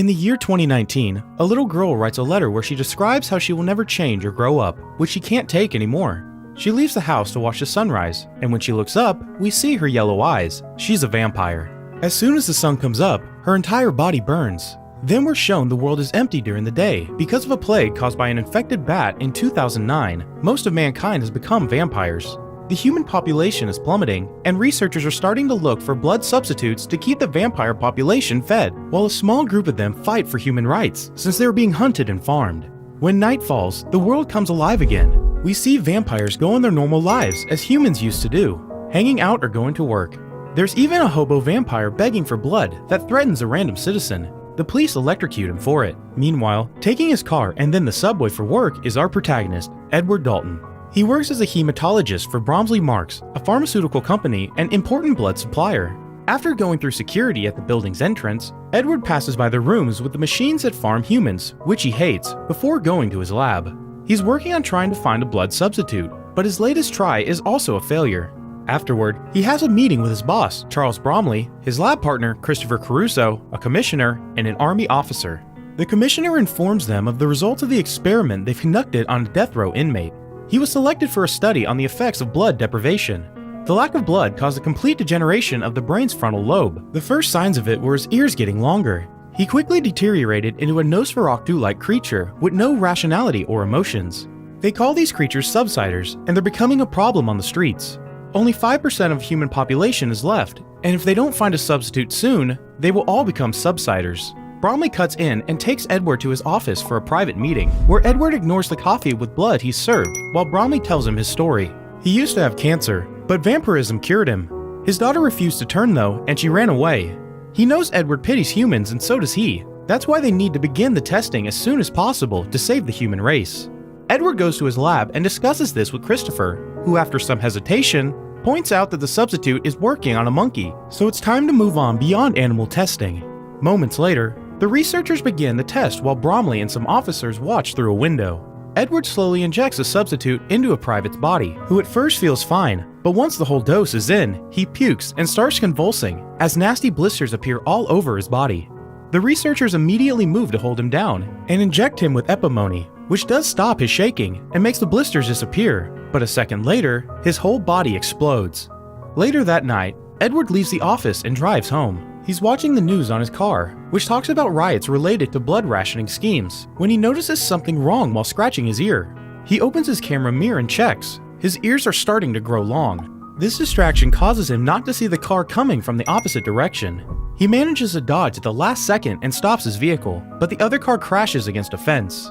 In the year 2019, a little girl writes a letter where she describes how she will never change or grow up, which she can't take anymore. She leaves the house to watch the sunrise, and when she looks up, we see her yellow eyes. She's a vampire. As soon as the sun comes up, her entire body burns. Then we're shown the world is empty during the day. Because of a plague caused by an infected bat in 2009, most of mankind has become vampires. The human population is plummeting, and researchers are starting to look for blood substitutes to keep the vampire population fed, while a small group of them fight for human rights, since they are being hunted and farmed. When night falls, the world comes alive again. We see vampires go on their normal lives as humans used to do, hanging out or going to work. There's even a hobo vampire begging for blood that threatens a random citizen. The police electrocute him for it. Meanwhile, taking his car and then the subway for work is our protagonist, Edward Dalton. He works as a hematologist for Bromley Marks, a pharmaceutical company and important blood supplier. After going through security at the building's entrance, Edward passes by the rooms with the machines that farm humans, which he hates, before going to his lab. He's working on trying to find a blood substitute, but his latest try is also a failure. Afterward, he has a meeting with his boss, Charles Bromley, his lab partner, Christopher Caruso, a commissioner, and an army officer. The commissioner informs them of the results of the experiment they've conducted on a death row inmate. He was selected for a study on the effects of blood deprivation. The lack of blood caused a complete degeneration of the brain's frontal lobe. The first signs of it were his ears getting longer. He quickly deteriorated into a Nosferatu-like creature with no rationality or emotions. They call these creatures subsiders, and they're becoming a problem on the streets. Only 5% of human population is left, and if they don't find a substitute soon, they will all become subsiders. Bromley cuts in and takes Edward to his office for a private meeting, where Edward ignores the coffee with blood he's served, while Bromley tells him his story. He used to have cancer, but vampirism cured him. His daughter refused to turn though, and she ran away. He knows Edward pities humans, and so does he. That's why they need to begin the testing as soon as possible to save the human race. Edward goes to his lab and discusses this with Christopher, who after some hesitation, points out that the substitute is working on a monkey, so it's time to move on beyond animal testing. Moments later, the researchers begin the test while Bromley and some officers watch through a window. Edward slowly injects a substitute into a private's body, who at first feels fine, but once the whole dose is in, he pukes and starts convulsing, as nasty blisters appear all over his body. The researchers immediately move to hold him down, and inject him with epimony, which does stop his shaking and makes the blisters disappear, but a second later, his whole body explodes. Later that night, Edward leaves the office and drives home. He's watching the news on his car, which talks about riots related to blood rationing schemes, when he notices something wrong while scratching his ear. He opens his camera mirror and checks. His ears are starting to grow long. This distraction causes him not to see the car coming from the opposite direction. He manages to dodge at the last second and stops his vehicle, but the other car crashes against a fence.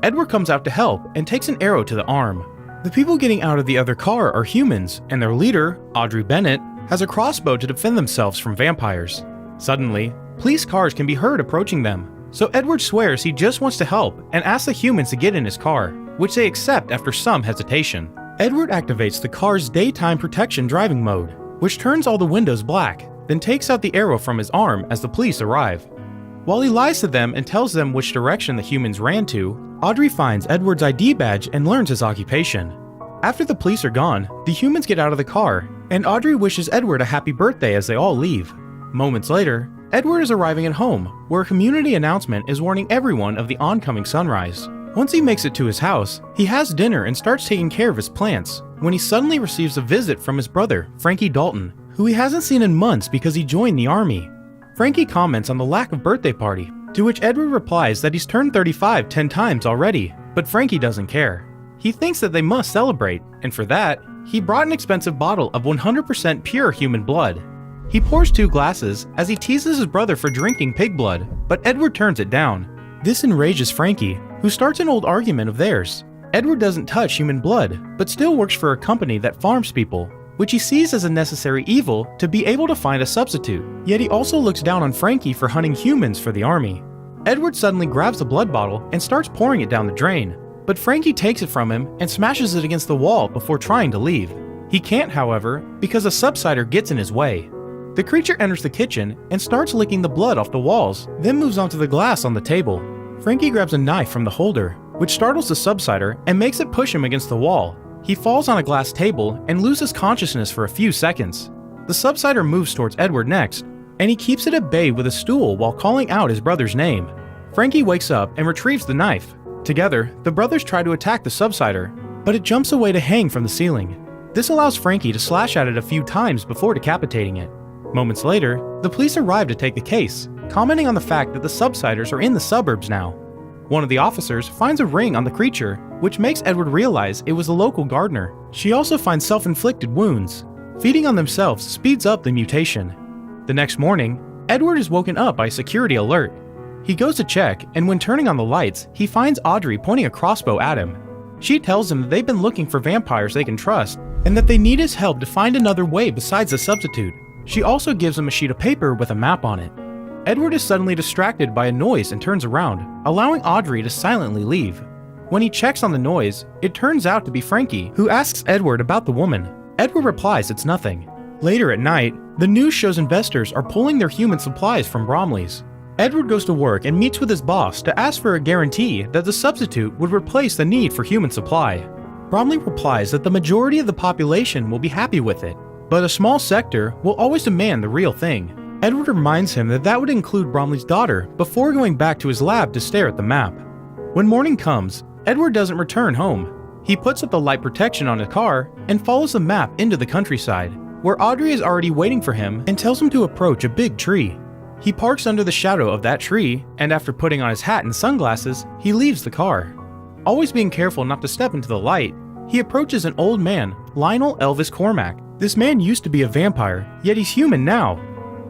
Edward comes out to help and takes an arrow to the arm. The people getting out of the other car are humans, and their leader, Audrey Bennett, has a crossbow to defend themselves from vampires. Suddenly, police cars can be heard approaching them, so Edward swears he just wants to help and asks the humans to get in his car, which they accept after some hesitation. Edward activates the car's daytime protection driving mode, which turns all the windows black, then takes out the arrow from his arm as the police arrive. While he lies to them and tells them which direction the humans ran to, Audrey finds Edward's ID badge and learns his occupation. After the police are gone, the humans get out of the car, and Audrey wishes Edward a happy birthday as they all leave. Moments later, Edward is arriving at home, where a community announcement is warning everyone of the oncoming sunrise. Once he makes it to his house, he has dinner and starts taking care of his plants, when he suddenly receives a visit from his brother, Frankie Dalton, who he hasn't seen in months because he joined the army. Frankie comments on the lack of birthday party, to which Edward replies that he's turned 35 10 times already, but Frankie doesn't care. He thinks that they must celebrate, and for that, he brought an expensive bottle of 100% pure human blood. He pours 2 glasses as he teases his brother for drinking pig blood, but Edward turns it down. This enrages Frankie, who starts an old argument of theirs. Edward doesn't touch human blood, but still works for a company that farms people, which he sees as a necessary evil to be able to find a substitute. Yet he also looks down on Frankie for hunting humans for the army. Edward suddenly grabs the blood bottle and starts pouring it down the drain, but Frankie takes it from him and smashes it against the wall before trying to leave. He can't, however, because a subsider gets in his way. The creature enters the kitchen and starts licking the blood off the walls, then moves onto the glass on the table. Frankie grabs a knife from the holder, which startles the subsider and makes it push him against the wall. He falls on a glass table and loses consciousness for a few seconds. The subsider moves towards Edward next, and he keeps it at bay with a stool while calling out his brother's name. Frankie wakes up and retrieves the knife. Together, the brothers try to attack the subsider, but it jumps away to hang from the ceiling. This allows Frankie to slash at it a few times before decapitating it. Moments later, the police arrive to take the case, commenting on the fact that the subsiders are in the suburbs now. One of the officers finds a ring on the creature, which makes Edward realize it was a local gardener. She also finds self-inflicted wounds. Feeding on themselves speeds up the mutation. The next morning, Edward is woken up by a security alert. He goes to check, and when turning on the lights, he finds Audrey pointing a crossbow at him. She tells him that they've been looking for vampires they can trust, and that they need his help to find another way besides the substitute. She also gives him a sheet of paper with a map on it. Edward is suddenly distracted by a noise and turns around, allowing Audrey to silently leave. When he checks on the noise, it turns out to be Frankie, who asks Edward about the woman. Edward replies it's nothing. Later at night, the news shows investors are pulling their human supplies from Bromley's. Edward goes to work and meets with his boss to ask for a guarantee that the substitute would replace the need for human supply. Bromley replies that the majority of the population will be happy with it, but a small sector will always demand the real thing. Edward reminds him that would include Bromley's daughter before going back to his lab to stare at the map. When morning comes, Edward doesn't return home. He puts up the light protection on his car and follows the map into the countryside, where Audrey is already waiting for him and tells him to approach a big tree. He parks under the shadow of that tree, and after putting on his hat and sunglasses, he leaves the car. Always being careful not to step into the light, he approaches an old man, Lionel Elvis Cormack. This man used to be a vampire, yet he's human now.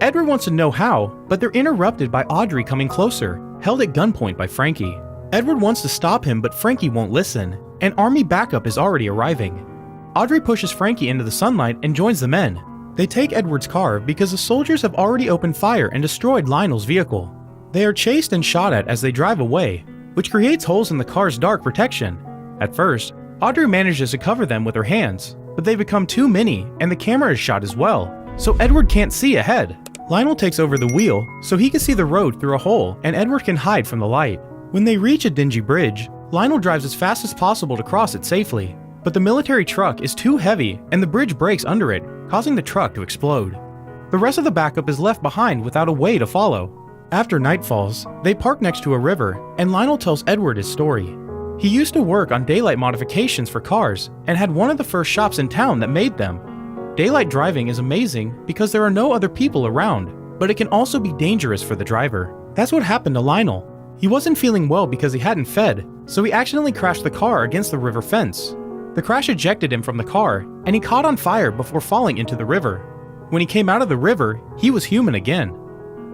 Edward wants to know how, but they're interrupted by Audrey coming closer, held at gunpoint by Frankie. Edward wants to stop him, but Frankie won't listen, and army backup is already arriving. Audrey pushes Frankie into the sunlight and joins the men. They take Edward's car because the soldiers have already opened fire and destroyed Lionel's vehicle. They are chased and shot at as they drive away, which creates holes in the car's dark protection. At first, Audrey manages to cover them with her hands, but they become too many and the camera is shot as well, so Edward can't see ahead. Lionel takes over the wheel so he can see the road through a hole and Edward can hide from the light. When they reach a dingy bridge, Lionel drives as fast as possible to cross it safely, but the military truck is too heavy and the bridge breaks under it, causing the truck to explode. The rest of the backup is left behind without a way to follow. After night falls, they park next to a river, and Lionel tells Edward his story. He used to work on daylight modifications for cars and had one of the first shops in town that made them. Daylight driving is amazing because there are no other people around, but it can also be dangerous for the driver. That's what happened to Lionel. He wasn't feeling well because he hadn't fed, so he accidentally crashed the car against the river fence. The crash ejected him from the car, and he caught on fire before falling into the river. When he came out of the river, he was human again.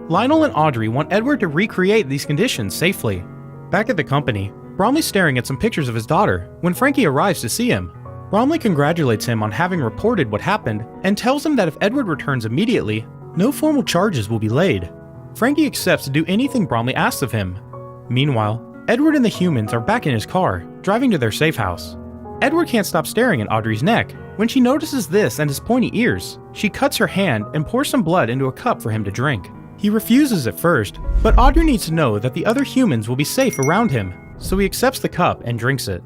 Lionel and Audrey want Edward to recreate these conditions safely. Back at the company, Bromley's staring at some pictures of his daughter when Frankie arrives to see him. Bromley congratulates him on having reported what happened and tells him that if Edward returns immediately, no formal charges will be laid. Frankie accepts to do anything Bromley asks of him. Meanwhile, Edward and the humans are back in his car, driving to their safe house. Edward can't stop staring at Audrey's neck. When she notices this and his pointy ears, she cuts her hand and pours some blood into a cup for him to drink. He refuses at first, but Audrey needs to know that the other humans will be safe around him, so he accepts the cup and drinks it.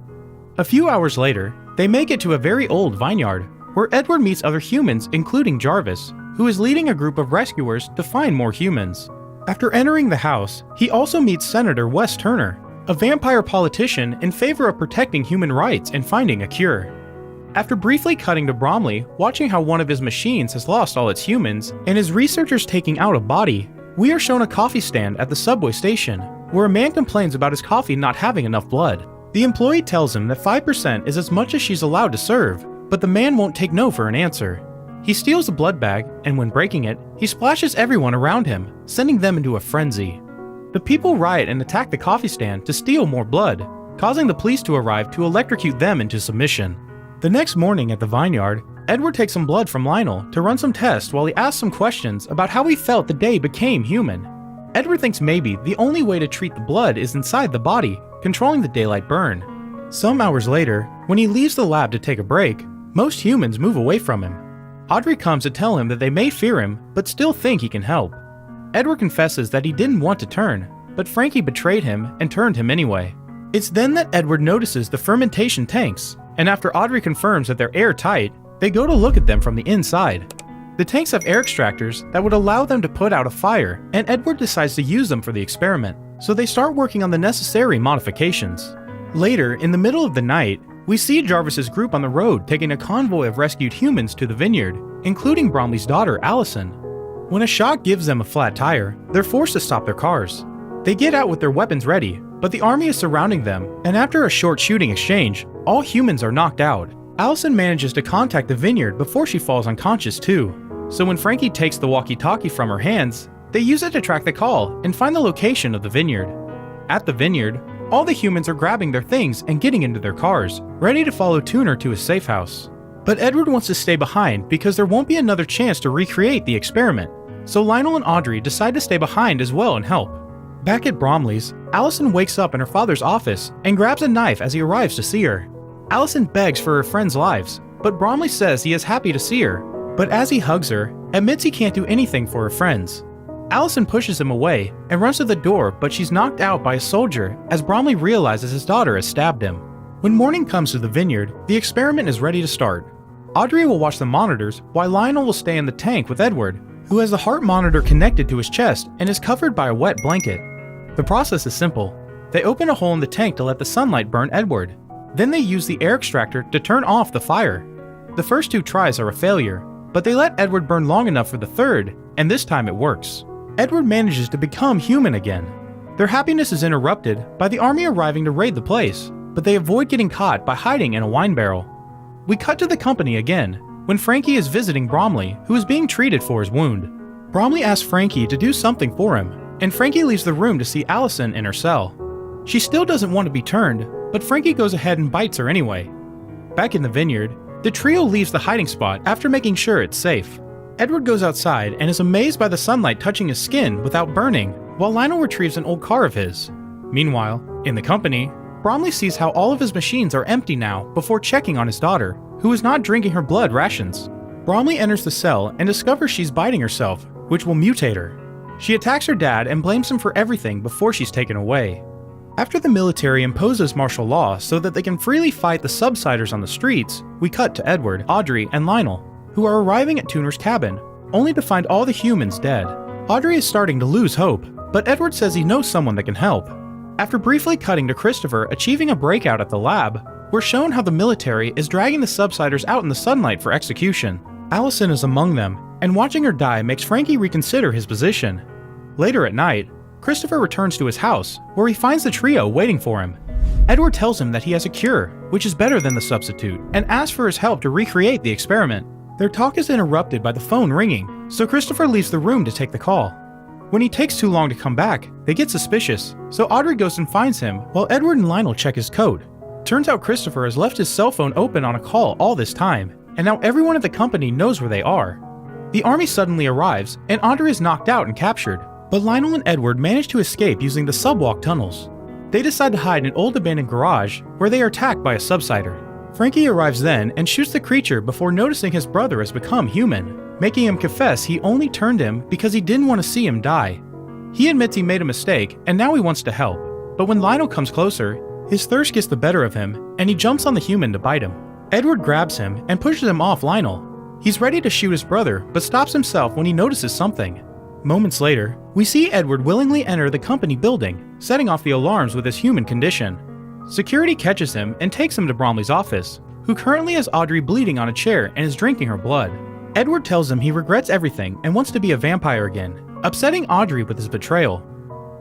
A few hours later, they make it to a very old vineyard, where Edward meets other humans including Jarvis, who is leading a group of rescuers to find more humans. After entering the house, he also meets Senator Wes Turner, a vampire politician in favor of protecting human rights and finding a cure. After briefly cutting to Bromley, watching how one of his machines has lost all its humans, and his researchers taking out a body, we are shown a coffee stand at the subway station, where a man complains about his coffee not having enough blood. The employee tells him that 5% is as much as she's allowed to serve, but the man won't take no for an answer. He steals the blood bag, and when breaking it, he splashes everyone around him, sending them into a frenzy. The people riot and attack the coffee stand to steal more blood, causing the police to arrive to electrocute them into submission. The next morning at the vineyard, Edward takes some blood from Lionel to run some tests while he asks some questions about how he felt the day became human. Edward thinks maybe the only way to treat the blood is inside the body, controlling the daylight burn. Some hours later, when he leaves the lab to take a break, most humans move away from him. Audrey comes to tell him that they may fear him, but still think he can help. Edward confesses that he didn't want to turn, but Frankie betrayed him and turned him anyway. It's then that Edward notices the fermentation tanks, and after Audrey confirms that they're airtight, they go to look at them from the inside. The tanks have air extractors that would allow them to put out a fire, and Edward decides to use them for the experiment, so they start working on the necessary modifications. Later, in the middle of the night, we see Jarvis's group on the road taking a convoy of rescued humans to the vineyard, including Bromley's daughter, Allison. When a shock gives them a flat tire, they're forced to stop their cars. They get out with their weapons ready, but the army is surrounding them, and after a short shooting exchange, all humans are knocked out. Allison manages to contact the vineyard before she falls unconscious too. So when Frankie takes the walkie-talkie from her hands, they use it to track the call and find the location of the vineyard. At the vineyard, all the humans are grabbing their things and getting into their cars, ready to follow Tuner to his safe house. But Edward wants to stay behind because there won't be another chance to recreate the experiment, so Lionel and Audrey decide to stay behind as well and help. Back at Bromley's, Allison wakes up in her father's office and grabs a knife as he arrives to see her. Allison begs for her friends' lives, but Bromley says he is happy to see her, but as he hugs her, admits he can't do anything for her friends. Allison pushes him away and runs to the door, but she's knocked out by a soldier as Bromley realizes his daughter has stabbed him. When morning comes to the vineyard, the experiment is ready to start. Audrey will watch the monitors while Lionel will stay in the tank with Edward, who has the heart monitor connected to his chest and is covered by a wet blanket. The process is simple. They open a hole in the tank to let the sunlight burn Edward. Then they use the air extractor to turn off the fire. The first 2 tries are a failure, but they let Edward burn long enough for the third, and this time it works. Edward manages to become human again. Their happiness is interrupted by the army arriving to raid the place, but they avoid getting caught by hiding in a wine barrel. We cut to the company again, when Frankie is visiting Bromley, who is being treated for his wound. Bromley asks Frankie to do something for him, and Frankie leaves the room to see Allison in her cell. She still doesn't want to be turned, but Frankie goes ahead and bites her anyway. Back in the vineyard, the trio leaves the hiding spot after making sure it's safe. Edward goes outside and is amazed by the sunlight touching his skin without burning, while Lionel retrieves an old car of his. Meanwhile, in the company, Bromley sees how all of his machines are empty now before checking on his daughter, who is not drinking her blood rations. Bromley enters the cell and discovers she's biting herself, which will mutate her. She attacks her dad and blames him for everything before she's taken away. After the military imposes martial law so that they can freely fight the subsiders on the streets, we cut to Edward, Audrey, and Lionel, who are arriving at Tuner's cabin, only to find all the humans dead. Audrey is starting to lose hope, but Edward says he knows someone that can help. After briefly cutting to Christopher achieving a breakout at the lab, we're shown how the military is dragging the subsiders out in the sunlight for execution. Allison is among them, and watching her die makes Frankie reconsider his position. Later at night, Christopher returns to his house, where he finds the trio waiting for him. Edward tells him that he has a cure, which is better than the substitute, and asks for his help to recreate the experiment. Their talk is interrupted by the phone ringing, so Christopher leaves the room to take the call. When he takes too long to come back, they get suspicious, so Audrey goes and finds him while Edward and Lionel check his code. Turns out Christopher has left his cell phone open on a call all this time, and now everyone at the company knows where they are. The army suddenly arrives, and Audrey is knocked out and captured, but Lionel and Edward manage to escape using the subwalk tunnels. They decide to hide in an old abandoned garage, where they are attacked by a subsider. Frankie arrives then and shoots the creature before noticing his brother has become human, making him confess he only turned him because he didn't want to see him die. He admits he made a mistake and now he wants to help, but when Lionel comes closer, his thirst gets the better of him and he jumps on the human to bite him. Edward grabs him and pushes him off Lionel. He's ready to shoot his brother but stops himself when he notices something. Moments later, we see Edward willingly enter the company building, setting off the alarms with his human condition. Security catches him and takes him to Bromley's office, who currently has Audrey bleeding on a chair and is drinking her blood. Edward tells him he regrets everything and wants to be a vampire again, upsetting Audrey with his betrayal.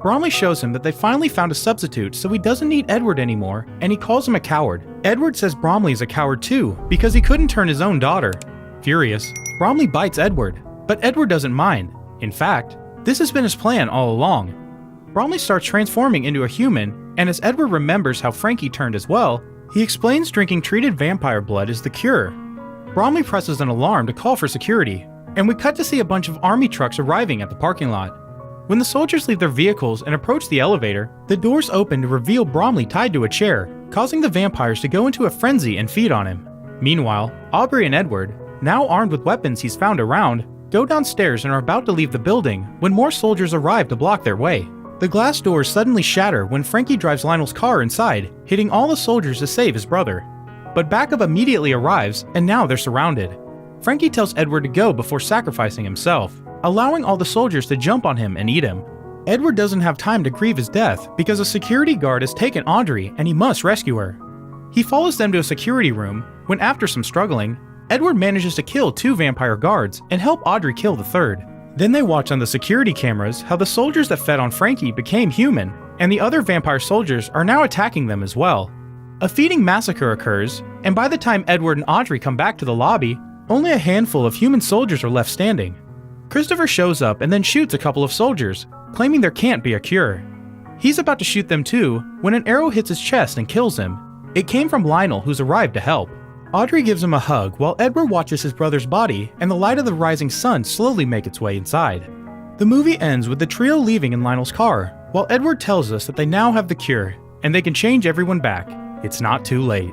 Bromley shows him that they finally found a substitute so he doesn't need Edward anymore, and he calls him a coward. Edward says Bromley is a coward too, because he couldn't turn his own daughter. Furious, Bromley bites Edward, but Edward doesn't mind. In fact, this has been his plan all along. Bromley starts transforming into a human, and as Edward remembers how Frankie turned as well, he explains drinking treated vampire blood is the cure. Bromley presses an alarm to call for security, and we cut to see a bunch of army trucks arriving at the parking lot. When the soldiers leave their vehicles and approach the elevator, the doors open to reveal Bromley tied to a chair, causing the vampires to go into a frenzy and feed on him. Meanwhile, Aubrey and Edward, now armed with weapons he's found around, go downstairs and are about to leave the building when more soldiers arrive to block their way. The glass doors suddenly shatter when Frankie drives Lionel's car inside, hitting all the soldiers to save his brother. But backup immediately arrives, and now they're surrounded. Frankie tells Edward to go before sacrificing himself, allowing all the soldiers to jump on him and eat him. Edward doesn't have time to grieve his death because a security guard has taken Audrey and he must rescue her. He follows them to a security room when, after some struggling, Edward manages to kill 2 vampire guards and help Audrey kill the 3rd. Then they watch on the security cameras how the soldiers that fed on Frankie became human, and the other vampire soldiers are now attacking them as well. A feeding massacre occurs, and by the time Edward and Audrey come back to the lobby, only a handful of human soldiers are left standing. Christopher shows up and then shoots a couple of soldiers, claiming there can't be a cure. He's about to shoot them too when an arrow hits his chest and kills him. It came from Lionel, who's arrived to help. Audrey gives him a hug while Edward watches his brother's body and the light of the rising sun slowly make its way inside. The movie ends with the trio leaving in Lionel's car, while Edward tells us that they now have the cure, and they can change everyone back. It's not too late.